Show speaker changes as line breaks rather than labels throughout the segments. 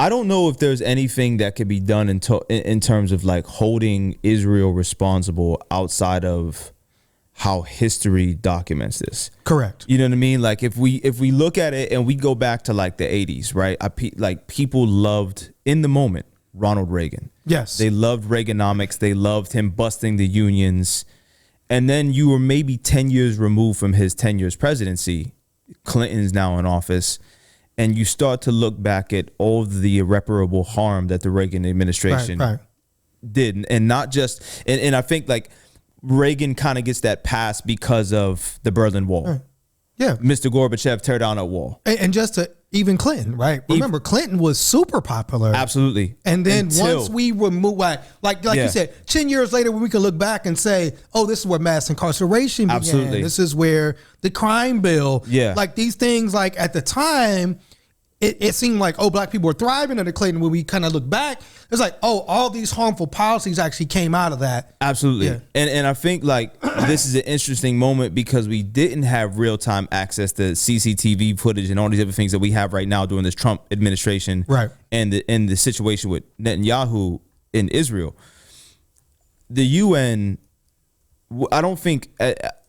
I don't know if there's anything that could be done in terms of like holding Israel responsible outside of how history documents this.
Correct.
You know what I mean? Like if we look at it and we go back to like the 80s, right? Like people loved in the moment Ronald Reagan.
Yes.
They loved Reaganomics. They loved him busting the unions. And then you were maybe 10 years removed from his 10 years presidency. Clinton's now in office. And you start to look back at all of the irreparable harm that the Reagan administration did. And not just, and I think like Reagan kind of gets that pass because of the Berlin Wall.
Right. Yeah.
Mr. Gorbachev tear down a wall.
And just to even Clinton, right? Remember, Clinton was super popular.
Absolutely.
And then once we remove, like you said, 10 years later, when we can look back and say, oh, this is where mass incarceration began.
Absolutely.
This is where the crime bill.
Yeah.
Like these things, like at the time, it seemed like, oh, black people were thriving under Clinton. When we kind of look back, it's like, oh, all these harmful policies actually came out of that.
Absolutely.
Yeah.
And I think like this is an interesting moment because we didn't have real-time access to CCTV footage and all these other things that we have right now during this Trump administration.
Right.
And the situation with Netanyahu in Israel. The UN, I don't think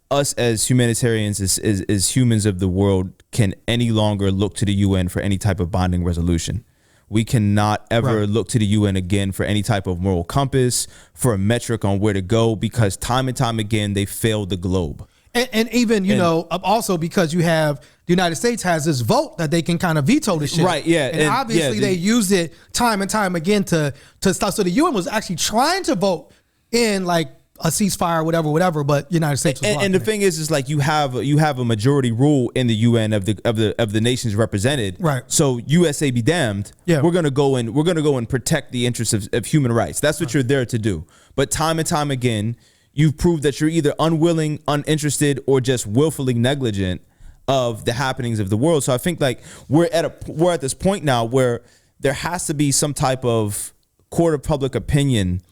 us as humanitarians, as humans of the world, can any longer look to the UN for any type of binding resolution. We cannot ever look to the UN again for any type of moral compass, for a metric on where to go, because time and time again, they failed the globe.
And even, you know, also because you have the United States has this vote that they can kind of veto the shit.
Right, yeah.
And obviously they used it time and time again to stop. So the UN was actually trying to vote in like a ceasefire, whatever, but United States was
and the thing is like you have a majority rule in the UN of the nations represented.
Right.
So USA be damned.
Yeah.
We're gonna go and protect the interests of human rights. That's what you're there to do. But time and time again, you've proved that you're either unwilling, uninterested, or just willfully negligent of the happenings of the world. So I think like we're at this point now where there has to be some type of court of public opinion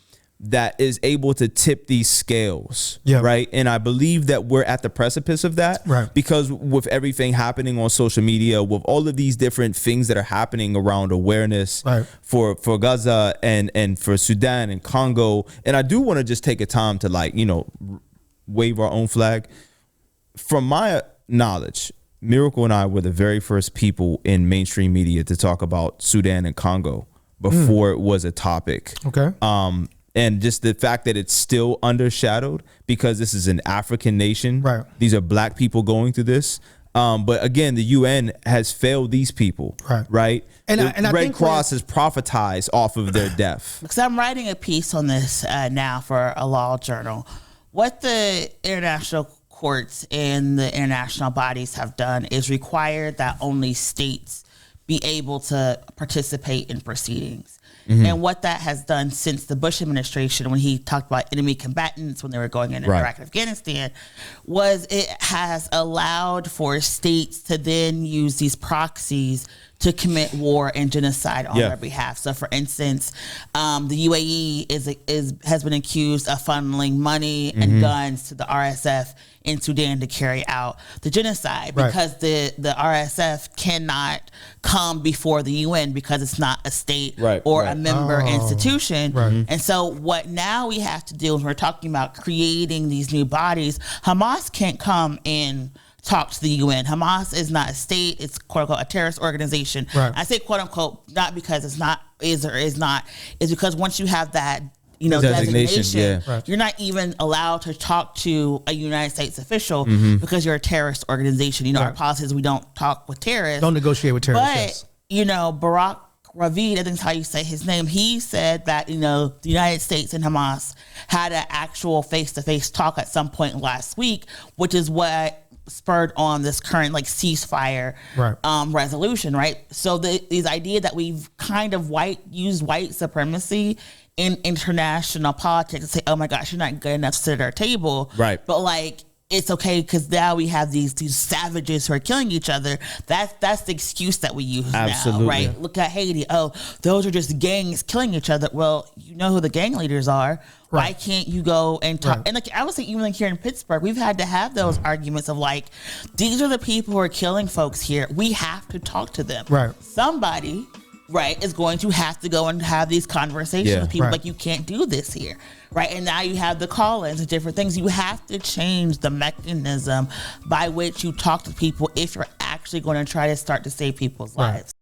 that is able to tip these scales, right? And I believe that we're at the precipice of that,
right?
Because with everything happening on social media, with all of these different things that are happening around awareness for Gaza and for Sudan and Congo, and I do want to just take a time to like, you know, wave our own flag. From my knowledge, Miracle and I were the very first people in mainstream media to talk about Sudan and Congo before it was a topic.
Okay.
And just the fact that it's still undershadowed because this is an African nation.
Right.
These are black people going through this. But again, the UN has failed these people. Right. And the Red Cross has prophetized off of their death.
Because I'm writing a piece on this now for a law journal. What the international courts and the international bodies have done is require that only states be able to participate in proceedings. Mm-hmm. And what that has done since the Bush administration, when he talked about enemy combatants when they were going in Iraq and Afghanistan, was it has allowed for states to then use these proxies to commit war and genocide on their behalf. So, for instance, the UAE has been accused of funneling money and guns to the RSF in Sudan to carry out the genocide because the RSF cannot come before the UN because it's not a state or a member institution. And so what now we have to do, when we're talking about creating these new bodies, Hamas can't come and talk to the UN. Hamas is not a state. It's quote unquote a terrorist organization. I say quote unquote not because it's not is or is not. It's because once you have that designation, you're not even allowed to talk to a United States official because you're a terrorist organization. You know, our policy is we don't talk with terrorists.
Don't negotiate with terrorists.
But, you know, Barack Ravid, I think is how you say his name, he said that, you know, the United States and Hamas had an actual face-to-face talk at some point last week, which is what spurred on this current like ceasefire resolution, right? So this idea that we've kind of used white supremacy in international politics and say, oh my gosh, you're not good enough to sit at our table. But like, it's okay because now we have these savages who are killing each other. That's the excuse that we use now, right? Look at Haiti. Oh, those are just gangs killing each other. Well, you know who the gang leaders are. Why can't you go and talk? And like I would say, even like here in Pittsburgh, we've had to have those arguments of like, these are the people who are killing folks here. We have to talk to them. Somebody right, is going to have to go and have these conversations with people.
Right.
Like, you can't do this here, right? And now you have the call-ins and different things. You have to change the mechanism by which you talk to people if you're actually going to try to start to save people's lives.